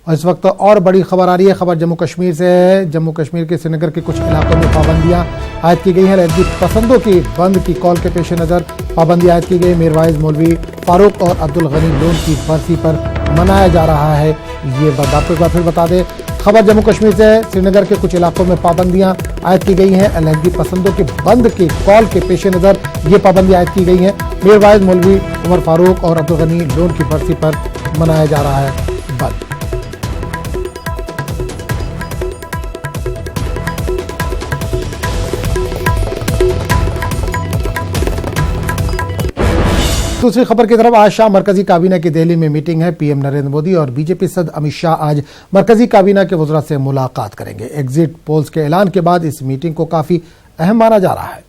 और इस वक्त और बड़ी खबर आ रही है। खबर जम्मू कश्मीर से है। जम्मू कश्मीर के श्रीनगर के कुछ इलाकों में पाबंदियां आयद की गई हैं। लहदी पसंदों की बंद की कॉल के पेश नज़र पाबंदी आयद की गई। मीरवाइज मौलवी फारूक और अब्दुल गनी लोन की बरसी पर मनाया जा रहा है ये बंद। आपको एक बार फिर बता दें, खबर जम्मू कश्मीर से है। श्रीनगर के कुछ इलाकों में पाबंदियां आयद की गई हैं। अलहदी पसंदों के बंद की कॉल के पेश नज़र ये पाबंदी आयद की गई है। मीरवाइज मौलवी उमर फारूक और अब्दुल गनी लोन की बरसी पर मनाया जा रहा है बंद। दूसरी खबर की तरफ, आज शाम मरकजी काबीना की दिल्ली में मीटिंग है। पीएम नरेंद्र मोदी और बीजेपी सदर अमित शाह आज मरकजी काबीना के वज़रा से मुलाकात करेंगे। एग्जिट पोल्स के ऐलान के बाद इस मीटिंग को काफी अहम माना जा रहा है।